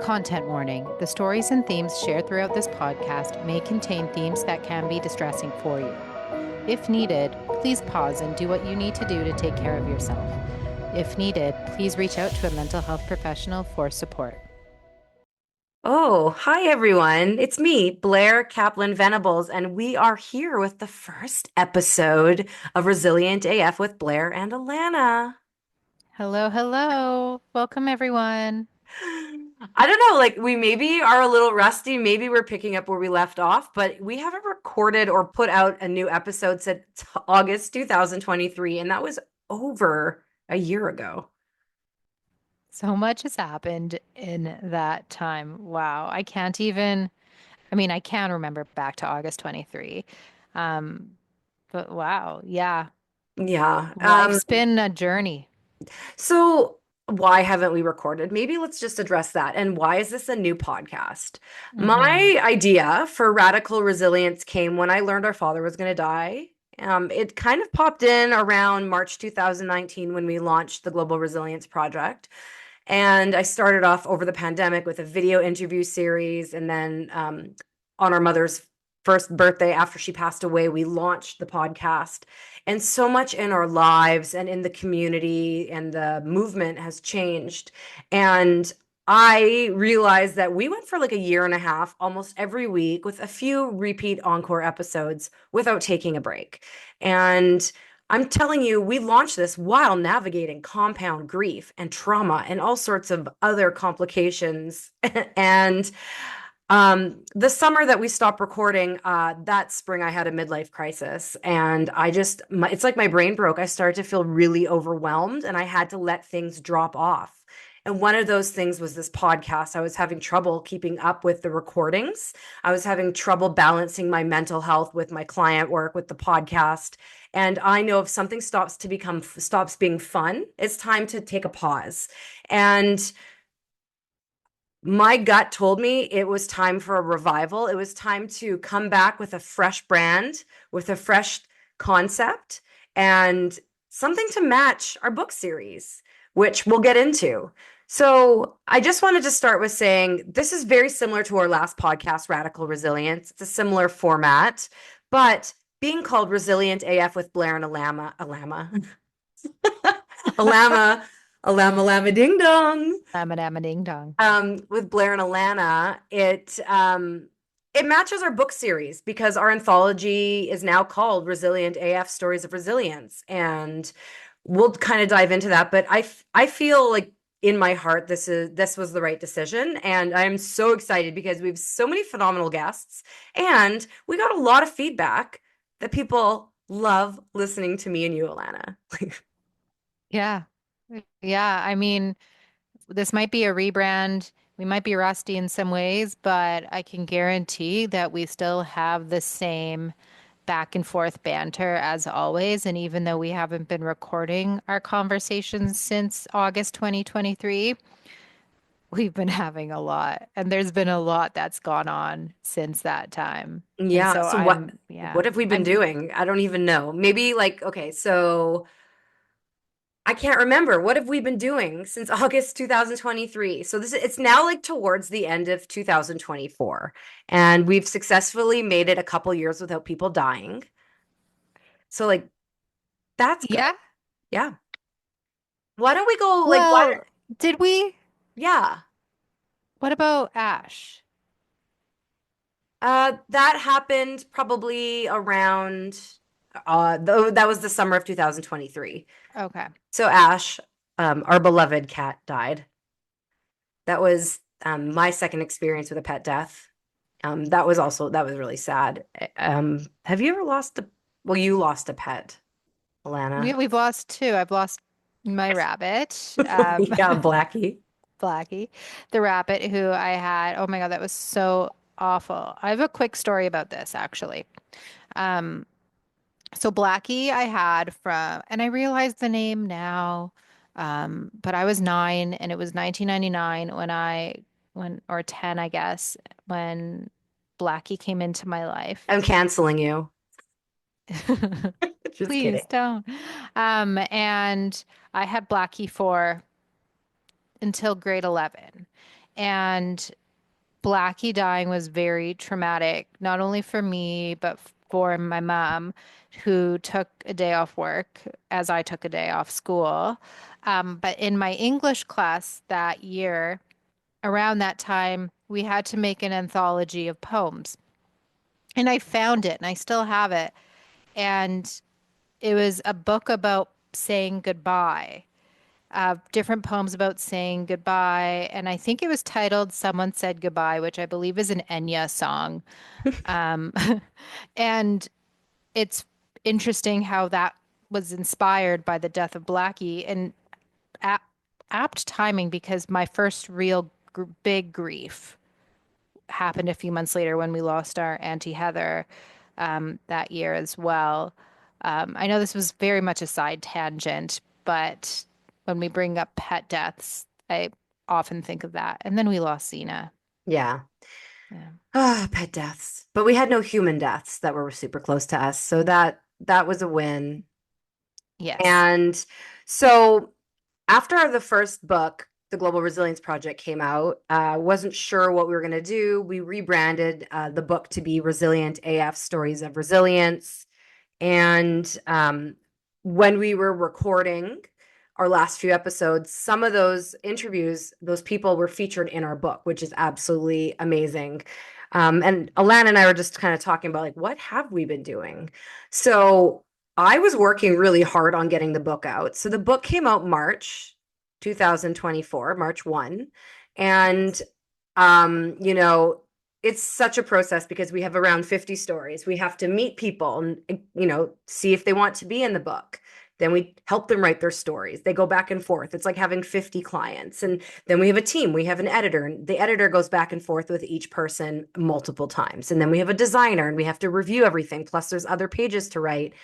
Content warning. The stories and themes shared throughout this podcast may contain themes that can be distressing for you. If needed, please pause and do what you need to do to take care of yourself. If needed, please reach out to a mental health professional for support. Oh, hi everyone. It's me, Blair Kaplan Venables, and we are here with the first episode of Resilient AF with Blair and Alana. Hello, hello. Welcome, everyone. I don't know, like we maybe are a little rusty, maybe we're picking up where we left off, but we haven't recorded or put out a new episode since August 2023, and that was over a year ago. So much has happened in that time. Wow. I can remember back to August 23. Um, but wow. Yeah. Yeah. Life's been a journey. So why haven't we recorded? Maybe let's just address that. And why is this a new podcast? Hmm. My idea for radical resilience came when I learned our father was going to die. It kind of popped in around March 2019 when we launched the Global Resilience Project. And I started off over the pandemic with a video interview series. And then on our mother's first birthday after she passed away, we launched the podcast. And so much in our lives and in the community and the movement has changed. And I realized that we went for like a year and a half, almost every week, with a few repeat encore episodes without taking a break. And I'm telling you, we launched this while navigating compound grief and trauma and all sorts of other complications. And the summer that we stopped recording, that spring I had a midlife crisis, and it's like my brain broke. I started to feel really overwhelmed, and I had to let things drop off. And one of those things was this podcast. I was having trouble keeping up with the recordings. I was having trouble balancing my mental health with my client work, with the podcast. And I know if something stops being fun, it's time to take a pause. And my gut told me it was time for a revival. It was time to come back with a fresh brand, with a fresh concept, and something to match our book series, which we'll get into. So, I just wanted to start with saying this is very similar to our last podcast, Radical Resilience. It's a similar format, but being called Resilient AF with Blair and Alama, Alama Ding Dong. I'm a ding dong. With Blair and Alana, it matches our book series because our anthology is now called Resilient AF Stories of Resilience, and we'll kind of dive into that. But I feel like in my heart this was the right decision, and I'm so excited because we have so many phenomenal guests, and we got a lot of feedback that people love listening to me and you, Alana. Yeah. Yeah. This might be a rebrand. We might be rusty in some ways, but I can guarantee that we still have the same back and forth banter as always. And even though we haven't been recording our conversations since August 2023, we've been having a lot. And there's been a lot that's gone on since that time. And Yeah. so So what have we been I'm doing? I don't even know. Maybe like, okay, so I can't remember. What have we been doing since August 2023? So it's now like towards the end of 2024, and we've successfully made it a couple years without people dying. So like that's good. Yeah. Yeah. Why don't we go like Well, did we? yeah. What about Ash? That happened probably around that was the summer of 2023. Okay. So Ash, our beloved cat, died. That was my second experience with a pet death. That was really sad. Have you ever well, you lost a pet, Yeah, Alana. we've lost two. I've lost my rabbit, Yeah, Blackie. Blackie, the rabbit who I had. Oh my God, that was so awful. I have a quick story about this actually. Um, so Blackie I had and I realized the name now, but I was 9 and it was 1999 or 10, I guess, when Blackie came into my life. I'm canceling you. Just Please kidding. don't. And I had Blackie for until grade 11. And Blackie dying was very traumatic, not only for me, but for my mom, who took a day off work as I took a day off school. But in my English class that year, around that time, we had to make an anthology of poems. And I found it and I still have it. And it was a book about saying goodbye, different poems about saying goodbye. And I think it was titled Someone Said Goodbye, which I believe is an Enya song. Um, and it's interesting how that was inspired by the death of Blackie and ap apt timing because my first real big grief happened a few months later when we lost our Auntie Heather that year as well. I know this was very much a side tangent, but when we bring up pet deaths, I often think of that. And then we lost Xena. Yeah. Yeah. Ah, pet deaths. But we had no human deaths that were super close to us. So that was a win. Yes. And so after the first book, the Global Resilience Project came out, wasn't sure what we were going to do. We rebranded the book to be Resilient A.F. Stories of Resilience. And when we were recording our last few episodes, some of those interviews, those people were featured in our book, which is absolutely amazing. And Alana and I were just kind of talking about like, what have we been doing? So I was working really hard on getting the book out. So the book came out March 2024, March 1. And, Yes. you know, it's such a process because we have around 50 stories. We have to meet people and, see if they want to be in the book. Then we help them write their stories. They go back and forth. It's like having 50 clients. And then we have a team. We have an editor, and the editor goes back and forth with each person multiple times. And then we have a designer, and we have to review everything. Plus, there's other pages to write.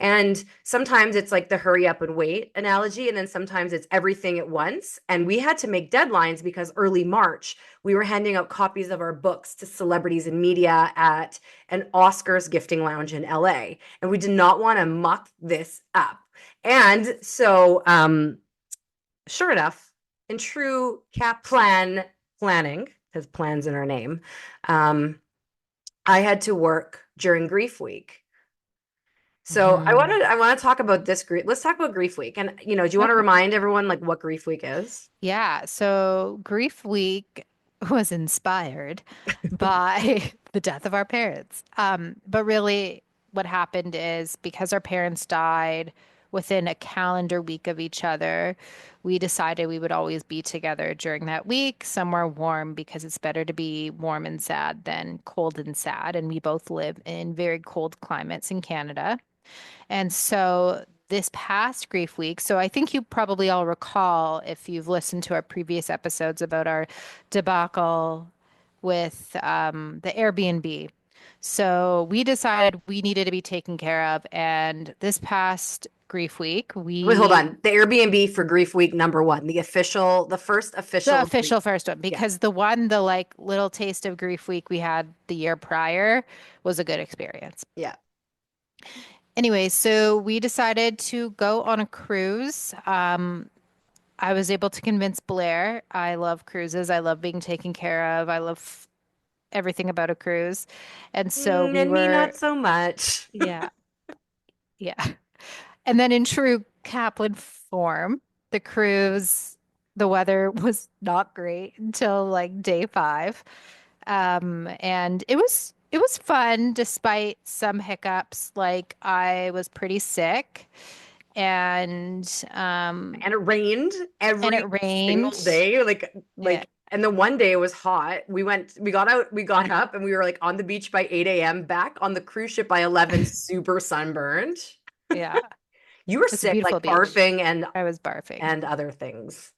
And sometimes it's like the hurry up and wait analogy. And then sometimes it's everything at once. And we had to make deadlines because early March, we were handing out copies of our books to celebrities and media at an Oscars gifting lounge in LA. And we did not want to muck this up. And so, sure enough, in true Kaplan planning, because plan's in our name, um, I had to work during Grief Week. So Hmm. I want to talk about this grief. Let's talk about Grief Week. And do you want to Okay. remind everyone like what Grief Week is? Yeah, so Grief Week was inspired by the death of our parents. But really, what happened is because our parents died within a calendar week of each other, we decided we would always be together during that week, somewhere warm, because it's better to be warm and sad than cold and sad. And we both live in very cold climates in Canada. And so this past grief week, so I think you probably all recall if you've listened to our previous episodes about our debacle with the Airbnb. So we decided we needed to be taken care of. And this past grief week, Wait, hold we, on. The Airbnb for Grief Week number one, the first the official grief. official first one, Yeah. because the one, the like little taste of grief week we had the year prior was a good experience. Yeah. Anyway, so we decided to go on a cruise. I was able to convince Blair. I love cruises. I love being taken care of. I love everything about a cruise. And so we And me were, not so much. yeah, yeah. And then in true Kaplan form, the cruise, the weather was not great until like day 5. And it was fun despite some hiccups. Like I was pretty sick and And it rained and every it single rained. day. Yeah, And the one day it was hot. We got out, we got up, and we were like on the beach by 8 a.m., back on the cruise ship by 11, super sunburned. yeah. You were It's a sick, beautiful like beach. barfing I was barfing. and other things.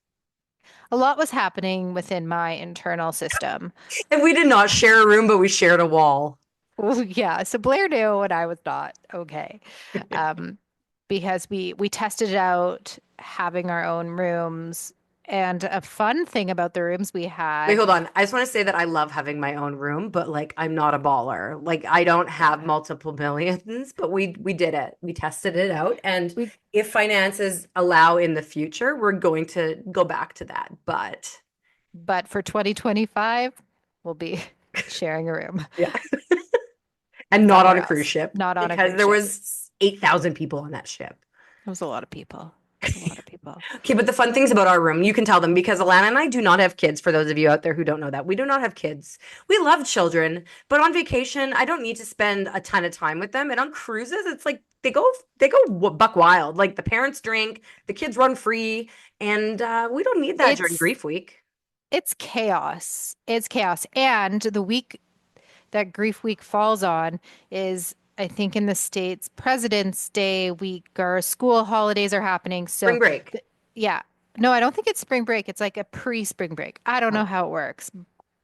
A lot was happening within my internal system. And we did not share a room, but we shared a wall. Well, yeah, so Blair knew and I was not okay. Um, because we tested it out having our own rooms. And a fun thing about the rooms we Wait, had, hold on. I just want to say that I love having my own room, but like I'm not a baller. Like I don't have yeah, multiple millions, but we did it. We tested it out. And we if finances allow in the future, we're going to go back to that. But But for 2025, we'll be sharing a room Yeah. And not on somewhere a cruise else, ship not on a because cruise there ship. was 8,000 people on that ship. It was a lot of people. It was a lot of people. Okay, but the fun things about our room, you can tell them because Alana and I do not have kids. For those of you out there who don't know that, we do not have kids. We love children, but on vacation, I don't need to spend a ton of time with them. And on cruises, it's like they go buck wild. Like the parents drink, the kids run free, and we don't need that during It's grief week. it's chaos. It's chaos. And the week that Grief Week falls on is, I think, in the States, President's Day week or school holidays are happening. Spring So, break. yeah. No, I don't think it's spring break. It's like a pre-spring break. I don't know Oh, how it works.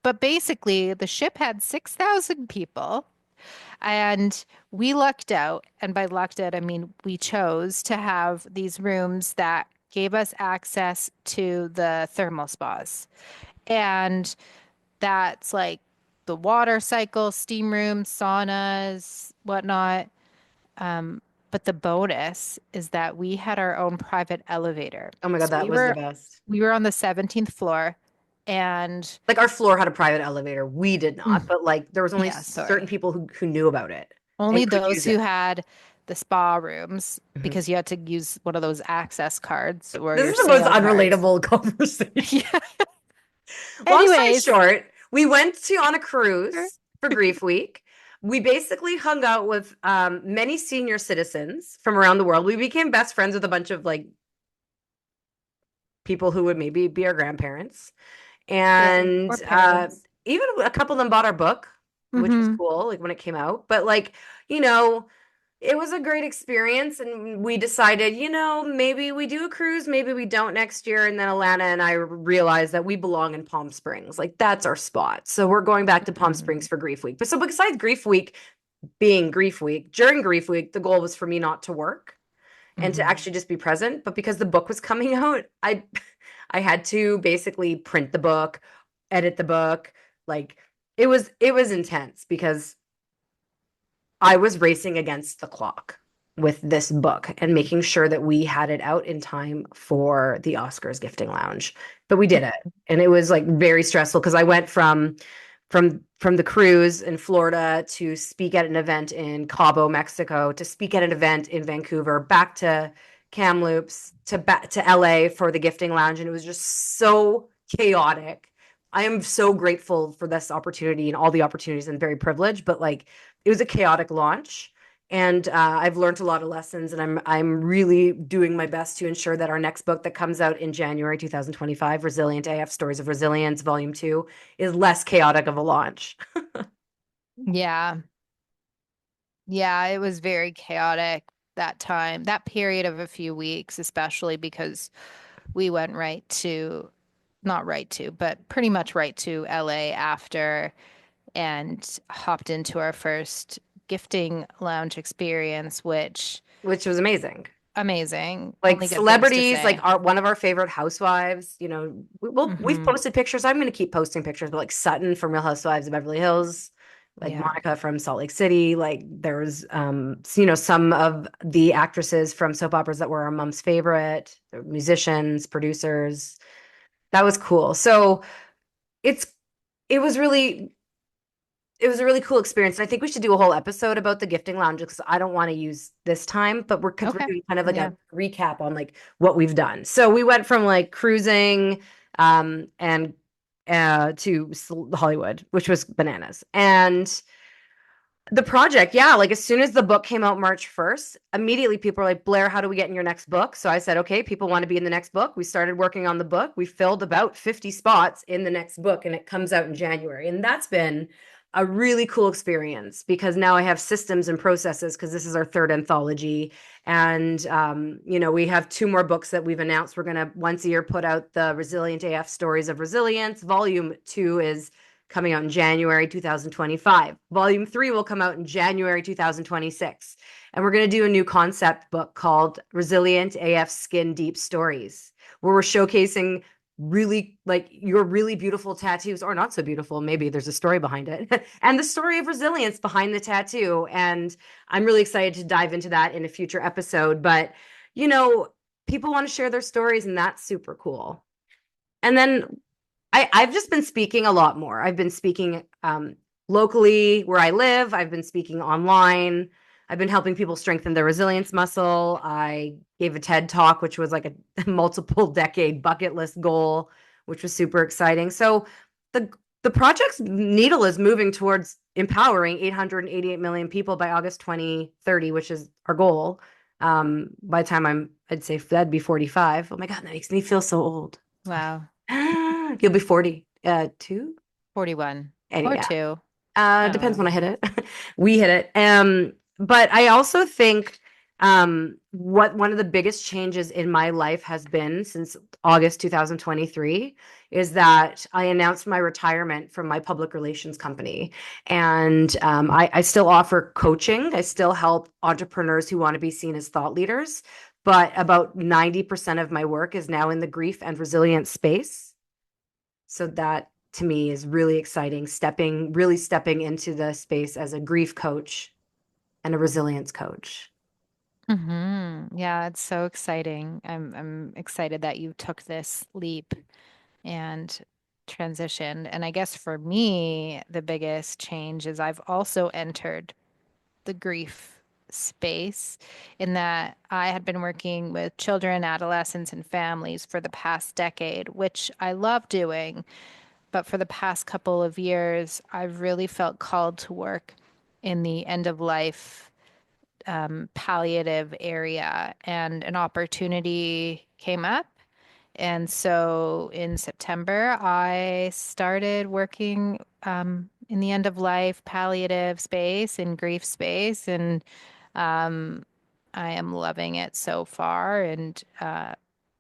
But basically, the ship had 6,000 people and we lucked out. And by lucked out, I mean we chose to have these rooms that gave us access to the thermal spas. And that's like the water cycle, steam rooms, saunas, whatnot. Um, but the bonus is that we had our own private elevator. oh my God, So that was the best. we were on the 17th floor and Like our floor had a private elevator. We did not, mm, but like there was only yeah, certain sorry. people who knew about it and Only could those use who it. had the spa rooms Mhm. because you had to use one of those access cards or This your is the most sale cards. unrelatable conversation. Yeah. Long story Anyways, short, we went to on a cruise for Grief Week. We basically hung out with many senior citizens from around the world. We became best friends with a bunch of like people who would maybe be our grandparents. yeah, And or parents. even a couple of them bought our book, which was Hmm. cool, like when it came out. But like, you know, it was a great experience, and we decided, maybe we do a cruise, maybe we don't next year. And then Alana and I realized that we belong in Palm Springs, like that's our spot. So we're going back to Palm Springs Hmm. for Grief Week. But so besides Grief Week being Grief Week, during Grief Week, the goal was for me not to work and to Hmm. actually just be present. But because the book was coming out, I had to basically print the book, edit the book. Like it was intense because I was racing against the clock with this book and making sure that we had it out in time for the Oscars gifting lounge. But we did it. And it was like very stressful because I went from the cruise in Florida to speak at an event in Cabo, Mexico, to speak at an event in Vancouver, back to Kamloops, to back to LA for the gifting lounge, and it was just so chaotic. I am so grateful for this opportunity and all the opportunities and very privileged, but like it was a chaotic launch. And I've learned a lot of lessons, and I'm really doing my best to ensure that our next book that comes out in January 2025, Resilient A.F. Stories of Resilience, Volume 2, is less chaotic of a launch. Yeah. Yeah, it was very chaotic that time, that period of a few weeks, especially because we went right to, not right to, but pretty much right to LA after and hopped into our first gifting lounge experience, which Which was amazing. amazing. Like Only good things to celebrities, like say. one of our favorite housewives. We've Hmm. posted pictures. I'm going to keep posting pictures, but like Sutton from Real Housewives of Beverly Hills, like Yeah. Monica from Salt Lake City. Like there's some of the actresses from soap operas that were our mom's favorite, they're musicians, producers. That was cool. So it's it was really it was a really cool experience. And I think we should do a whole episode about the gifting lounge because I don't want to use this time, but because we're Okay. doing kind of like Yeah. a recap on like what we've done. So we went from like cruising and to Hollywood, which was bananas. And the project, yeah, like as soon as the book came out March 1st, immediately people were like, Blair, how do we get in your next book? So I said, okay, people want to be in the next book. We started working on the book. We filled about 50 spots in the next book, and it comes out in January. And that's been a really cool experience because now I have systems and processes because this is our third anthology. And, we have two more books that we've announced. We're going to once a year put out the Resilient AF Stories of Resilience. Volume 2 is coming out in January 2025. Volume 3 will come out in January 2026. And we're going to do a new concept book called Resilient AF Skin Deep Stories, where we're showcasing really like your really beautiful tattoos, or not so beautiful. Maybe there's a story behind it, and the story of resilience behind the tattoo. And I'm really excited to dive into that in a future episode. But, you know, people want to share their stories, and that's super cool. And then I've just been speaking a lot more. I've been speaking locally where I live. I've been speaking online. I've been helping people strengthen their resilience muscle. I gave a TED talk, which was like a multiple decade bucket list goal, which was super exciting. So the the project's needle is moving towards empowering 888 million people by August 2030, which is our goal. By the time I'd say that'd be 45. Oh my God, that makes me feel so old. Wow. You'll be 40. Two? 41 Any, or yeah. 2. I don't Depends know. when I hit it. We hit it. But I also think what one of the biggest changes in my life has been since August 2023 is that I announced my retirement from my public relations company. And I still offer coaching. I still help entrepreneurs who want to be seen as thought leaders. But about 90% of my work is now in the grief and resilience space. So that to me is really exciting, really stepping into the space as a grief coach and a resilience coach. Yeah, it's so exciting. I'm excited that you took this leap and transitioned. And I guess for me, the biggest change is I've also entered the grief space in that I had been working with children, adolescents, and families for the past decade, which I love doing. But for the past couple of years, I've really felt called to work in the end of life palliative area, and an opportunity came up. And so in September, I started working in the end of life palliative space and grief space. And um, I am loving it so far and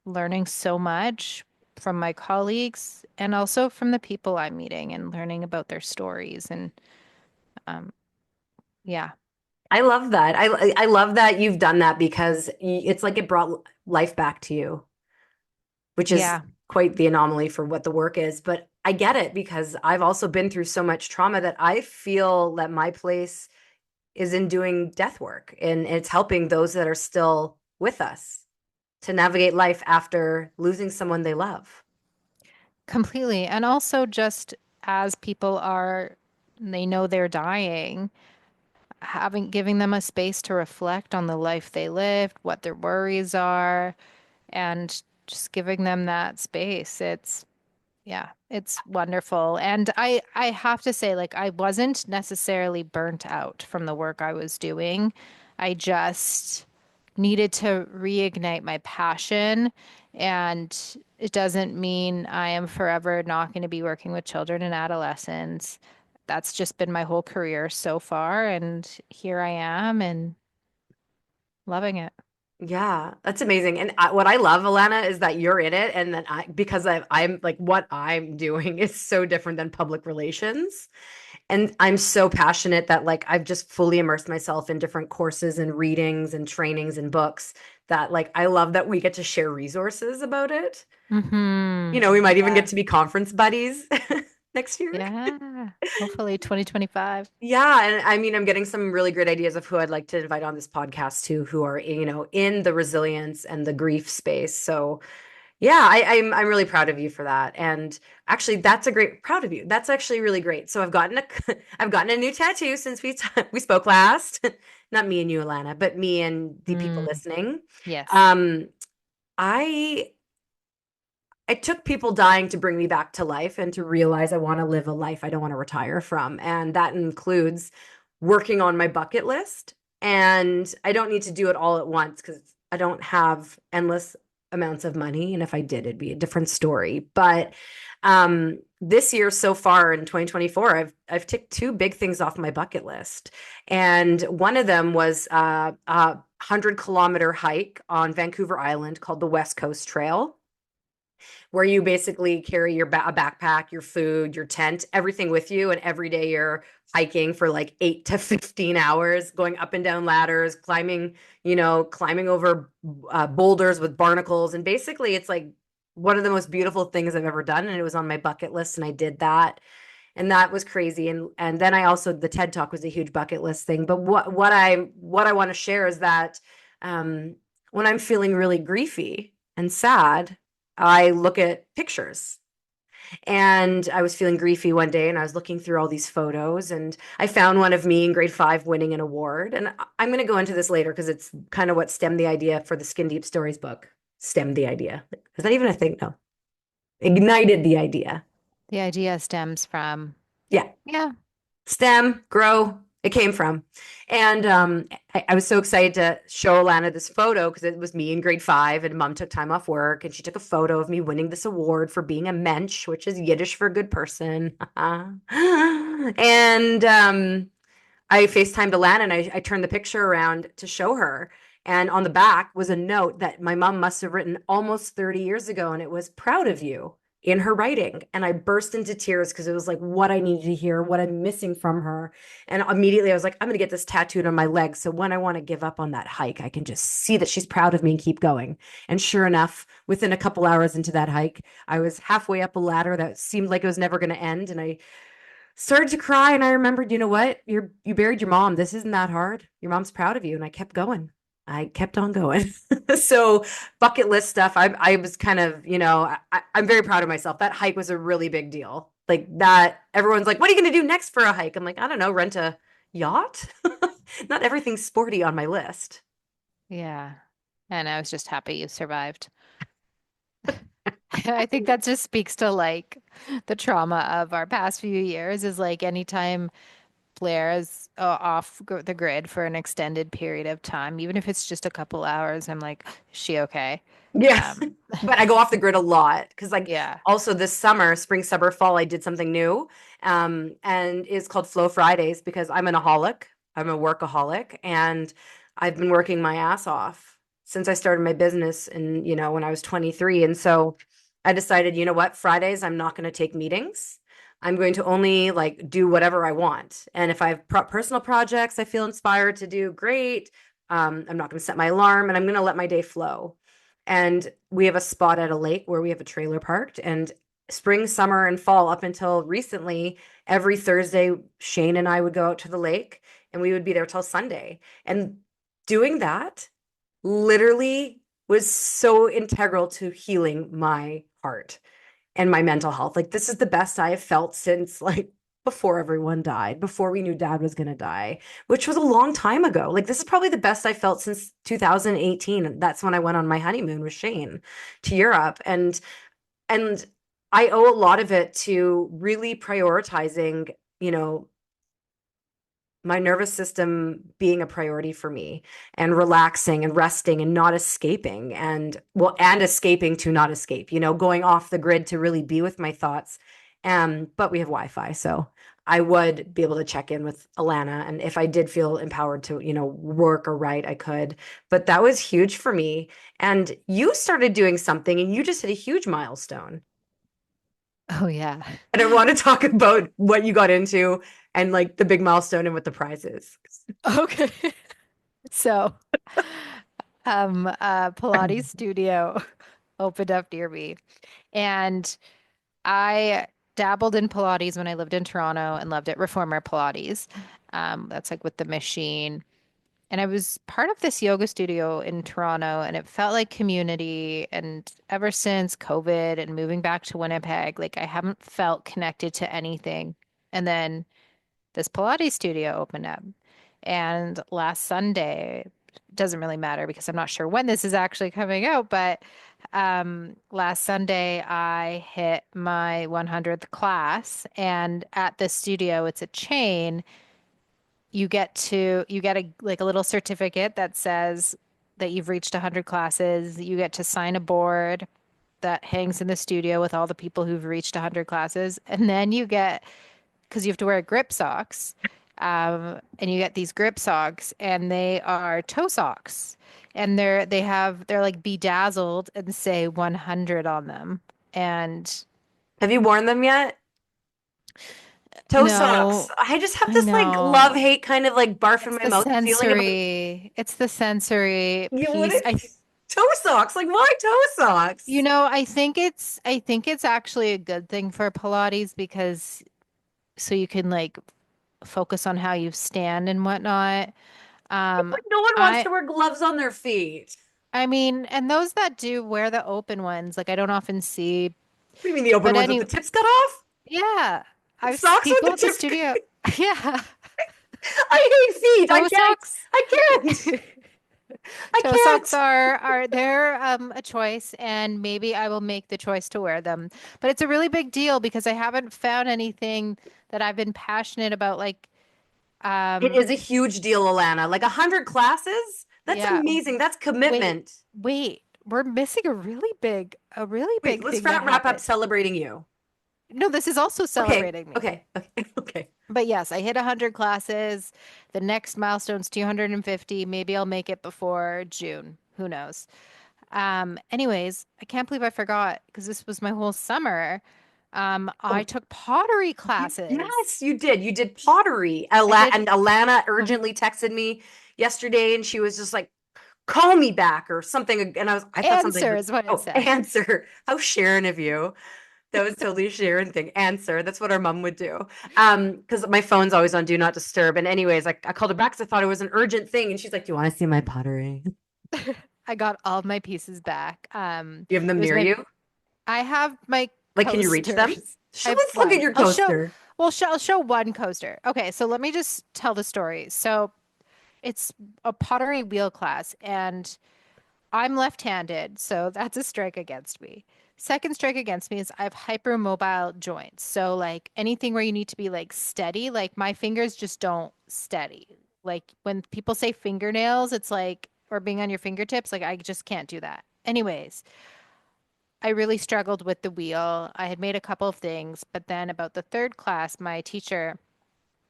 learning so much from my colleagues and also from the people I'm meeting and learning about their stories. And um, yeah, I love that. I love that you've done that because it's like it brought life back to you, which is yeah. quite the anomaly for what the work is. But I get it because I've also been through so much trauma that I feel that my place is in doing death work and it's helping those that are still with us to navigate life after losing someone they love. Completely. And also just as people are, they know they're dying, giving them a space to reflect on the life they lived, what their worries are, and just giving them that space. Yeah, it's wonderful. And I have to say, like, I wasn't necessarily burnt out from the work I was doing. I just needed to reignite my passion. And it doesn't mean I am forever not going to be working with children and adolescents. That's just been my whole career so far. And here I am and loving it. Yeah, that's amazing. And what I love, Alana, is that you're in it, and that because I'm like what I'm doing is so different than public relations, and I'm so passionate that like I've just fully immersed myself in different courses and readings and trainings and books that like I love that we get to share resources about it. Mm-hmm. We might even get Yeah. to be conference buddies next year. Yeah. Hopefully 2025. Yeah, and I mean, I'm getting some really great ideas of who I'd like to invite on this podcast too, who are, in the resilience and the grief space. So yeah, I'm really proud of you for that. And actually, that's a great proud of you. That's actually really great. So I've gotten a I've gotten a new tattoo since we spoke last. Not me and you, Alana, but me and the people Mm, listening. yes. Um, I it took people dying to bring me back to life and to realize I want to live a life I don't want to retire from. And that includes working on my bucket list. And I don't need to do it all at once because I don't have endless amounts of money. And if I did, it'd be a different story. But this year so far in 2024, I've ticked two big things off my bucket list. And one of them was a 100-kilometer hike on Vancouver Island called the West Coast Trail, where you basically carry a backpack, your food, your tent, everything with you. And every day you're hiking for like 8 to 15 hours, going up and down ladders, climbing over boulders with barnacles. And basically, it's like one of the most beautiful things I've ever done. And it was on my bucket list. And I did that. And that was crazy. And then I also, the TED Talk was a huge bucket list thing. But what I want to share is that um, when I'm feeling really griefy and sad, I look at pictures And I was feeling griefy one day and I was looking through all these photos and I found one of me in grade 5 winning an award. And I'm going to go into this later because it's kind of what stemmed the idea for the Skin Deep Stories book. Stemmed the idea. Is that even a thing? No. Ignited the idea. The idea stems from, Yeah. yeah, Stem, grow, it came from. And I was so excited to show Alana this photo because it was me in grade 5 and mom took time off work and she took a photo of me winning this award for being a mensch, which is Yiddish for good person. And I FaceTimed Alana and I turned the picture around to show her. And on the back was a note that my mom must have written almost 30 years ago. And it was proud of you in her writing. And I burst into tears because it was like what I needed to hear, what I'm missing from her. And immediately I was like, I'm going to get this tattooed on my leg. So when I want to give up on that hike, I can just see that she's proud of me and keep going. And sure enough, within a couple hours into that hike, I was halfway up a ladder that seemed like it was never going to end. And I started to cry and I remembered, you know what? You buried your mom. This isn't that hard. Your mom's proud of you. And I kept going. I kept on going. So bucket list stuff. I was kind of, I'm very proud of myself. That hike was a really big deal. Like that, everyone's like, what are you gonna do next for a hike? I'm like, I don't know, rent a yacht. Not everything's sporty on my list. yeah. And I was just happy you survived. I think that just speaks to like the trauma of our past few years is like anytime Blair is the grid for an extended period of time, even if it's just a couple hours, I'm like, is she okay? Yeah. Um, But I go off the grid a lot because like yeah. also this summer, spring, summer, fall, I did something new. And it's called Flow Fridays because I'm an aholic. I'm a workaholic and I've been working my ass off since I started my business and when I was 23. And so I decided, you know what, Fridays I'm not going to take meetings. I'm going to only like do whatever I want. And if I have personal projects I feel inspired to do, great. I'm not going to set my alarm and I'm going to let my day flow. And we have a spot at a lake where we have a trailer parked. And spring, summer, and fall, up until recently, every Thursday, Shane and I would go out to the lake and we would be there till Sunday. And doing that literally was so integral to healing my heart and my mental health. Like this is the best I have felt since like before everyone died, before we knew dad was going to die, which was a long time ago. Like this is probably the best I felt since 2018. That's when I went on my honeymoon with Shane to Europe and I owe a lot of it to really prioritizing, you know, my nervous system being a priority for me and relaxing and resting and not escaping and escaping to not escape, going off the grid to really be with my thoughts. But we have Wi-Fi, so I would be able to check in with Alana. And if I did feel empowered to, work or write, I could. But that was huge for me. And you started doing something and you just hit a huge milestone. Oh, yeah. And I want to talk about what you got into and like the big milestone and what the prize is. Okay. So, Pilates studio opened up near me. And I dabbled in Pilates when I lived in Toronto and loved it, reformer Pilates. That's like with the machine. And I was part of this yoga studio in Toronto, and it felt like community. And ever since COVID and moving back to Winnipeg, like I haven't felt connected to anything. And then this Pilates studio opened up. And last Sunday, doesn't really matter because I'm not sure when this is actually coming out, but last Sunday I hit my 100th class. And at the studio, it's a chain. You get a like a little certificate that says that you've reached 100 classes. You get to sign a board that hangs in the studio with all the people who've reached 100 classes. And then you get, because you have to wear grip socks, and you get these grip socks, and they are toe socks, and they're like bedazzled and say 100 on them. And Have you worn them yet? Toe socks. no, I just have I this like love know. hate kind of like barf in It's my the mouth feeling about sensory. It's the sensory you know what piece. toe socks. Like why toe socks? I think it's actually a good thing for Pilates because so you can like focus on how you stand and whatnot. Um, Like no one wants I to wear gloves on their feet. I mean, and those that do wear the open ones, like I don't often see. do you mean the open But ones with the anyway, tips cut off? yeah, Socks with people the at the tips cut. studio. Yeah, I hate feet. I toe can't. socks. I can't. I Toe socks can't. are they're a choice, and maybe I will make the choice to wear them. But it's a really big deal because I haven't found anything that I've been passionate about. Like, It um, is a huge deal, Alana. Like 100 classes? That's yeah, amazing. That's wait, commitment. we're missing a really Wait, big let's thing that wrap up happened. celebrating you. No, this is also Okay, celebrating me. okay, okay, okay. But yes, I hit 100 classes. The next milestone's 250. Maybe I'll make it before June. Who knows? Anyways, I can't believe I forgot because this was my whole summer. I Oh, took pottery classes. yes, you did. You did pottery. I did And Alana uh, urgently texted me yesterday and she was just like, call me back or something. And I thought something answer was, is what it oh, said. answer. How Sharon of you. That was totally a Sharon thing. Answer. That's what our mom would do. Because my phone's always on do not disturb. And anyways, I called her back because I thought it was an urgent thing. And she's like, do you want to see my pottery? Do I got all of my pieces back. you have them It was near my you? I have my Like, can you reach them? coasters. I have Let's look at one. your coaster. I'll show one coaster. Okay, so let me just tell the story. So it's a pottery wheel class, and I'm left-handed, so that's a strike against me. Second strike against me is I have hypermobile joints. So like anything where you need to be like steady, like my fingers just don't steady. Like when people say fingernails, it's like or being on your fingertips, like I just can't do that. Anyways, I really struggled with the wheel. I had made a couple of things, but then about the third class, my teacher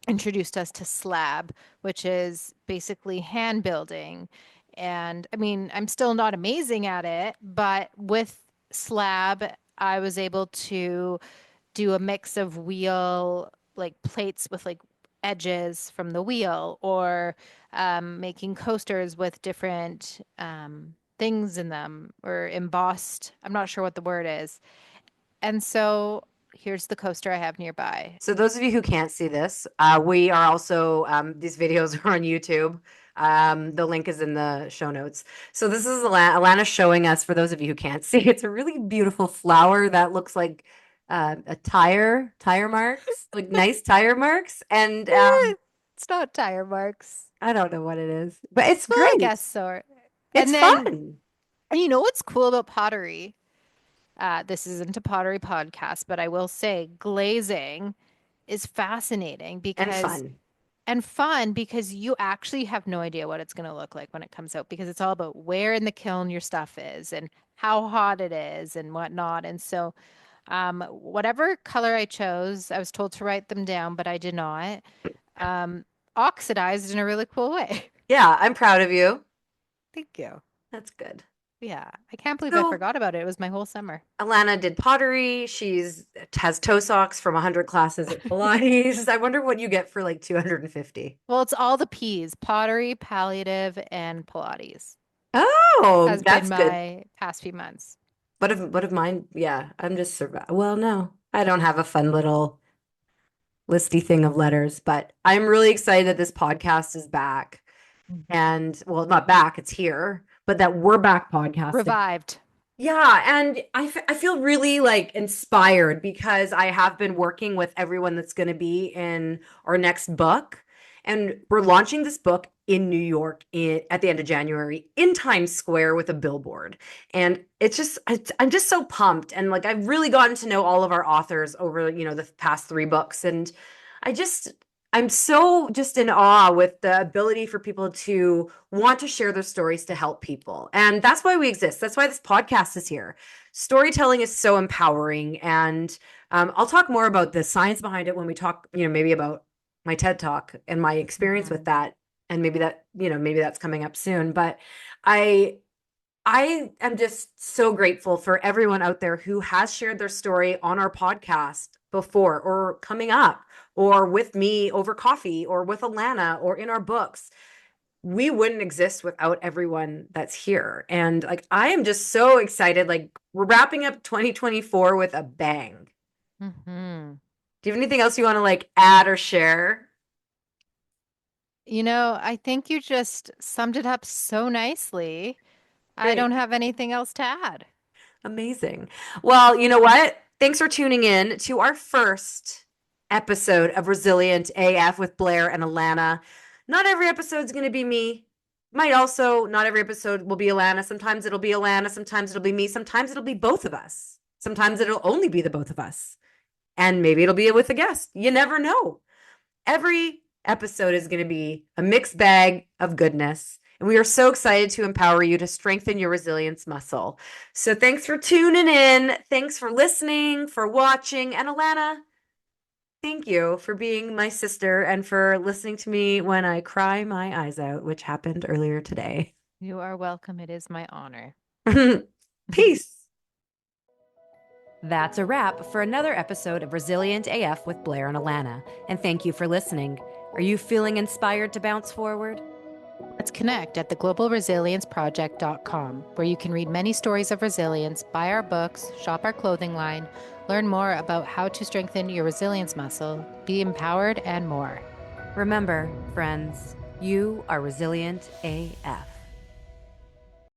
introduced us to slab, which is basically hand building. And I mean, I'm still not amazing at it, but with slab, I was able to do a mix of wheel, like plates with like edges from the wheel, or making coasters with different things in them or embossed. I'm not sure what the word is. And so here's the coaster I have nearby. So those of you who can't see this, we are also these videos are on YouTube. The link is in the show notes. So this is Alana showing us, for those of you who can't see, it's a really beautiful flower that looks like a tire marks, like nice tire marks. And It's not tire marks. I don't know what it is, but it's Well, I great. guess so. And It's then, fun and you know what's cool about pottery? This isn't a pottery podcast, but I will say glazing is fascinating and because fun. and fun because you actually have no idea what it's going to look like when it comes out because it's all about where in the kiln your stuff is and how hot it is and whatnot. And so, whatever color I chose, I was told to write them down, but I did not. Um, Oxidized in a really cool way. Yeah, I'm proud of you. Thank you. That's good. Yeah, I can't believe I So forgot about it. It was my whole summer. Alana did pottery. She's has toe socks from 100 classes at Pilates. I wonder what you get for like 250. Well, it's all the P's, pottery, palliative, and Pilates Oh, has been that's good. my past few months. What if mine? Yeah, I'm just well, no. I don't have a fun little listy thing of letters, but I'm really excited that this podcast is back. And well, not back, it's here, but that we're back podcasting. Revived. Yeah, and I feel really like inspired because I have been working with everyone that's going to be in our next book. And we're launching this book in New York at the end of January in Times Square with a billboard. And I'm just so pumped. And like I've really gotten to know all of our authors over, the past 3 books. And I just I'm so just in awe with the ability for people to want to share their stories to help people. And that's why we exist. That's why this podcast is here. Storytelling is so empowering. And I'll talk more about the science behind it when we talk, maybe about my TED Talk and my experience with Mhm. that. And maybe that's coming up soon. But I I am just so grateful for everyone out there who has shared their story on our podcast before or coming up or with me over coffee or with Alana or in our books. We wouldn't exist without everyone that's here. And like I am just so excited. Like we're wrapping up 2024 with a bang. Mhm. Do you have anything else you want to like add or share? I think you just summed it up so nicely. I don't Great. have anything else to add. Amazing. Well, you know what? Thanks for tuning in to our first episode of Resilient AF with Blair and Alana. Not every episode is going to be me. Might also, not every episode will be Alana. Sometimes it'll be Alana. Sometimes it'll be me. Sometimes it'll be both of us. Sometimes it'll only be the both of us. And maybe it'll be with a guest. You never know. Every episode is going to be a mixed bag of goodness. And we are so excited to empower you to strengthen your resilience muscle. So thanks for tuning in. Thanks for listening, for watching. And Alana, thank you for being my sister and for listening to me when I cry my eyes out, which happened earlier today. You are welcome. It is my honor. Peace. That's a wrap for another episode of Resilient AF with Blair and Alana. And thank you for listening. Are you feeling inspired to bounce forward? Let's connect at theglobalresilienceproject.com, where you can read many stories of resilience, buy our books, shop our clothing line, learn more about how to strengthen your resilience muscle, be empowered, and more. Remember, friends, you are Resilient AF.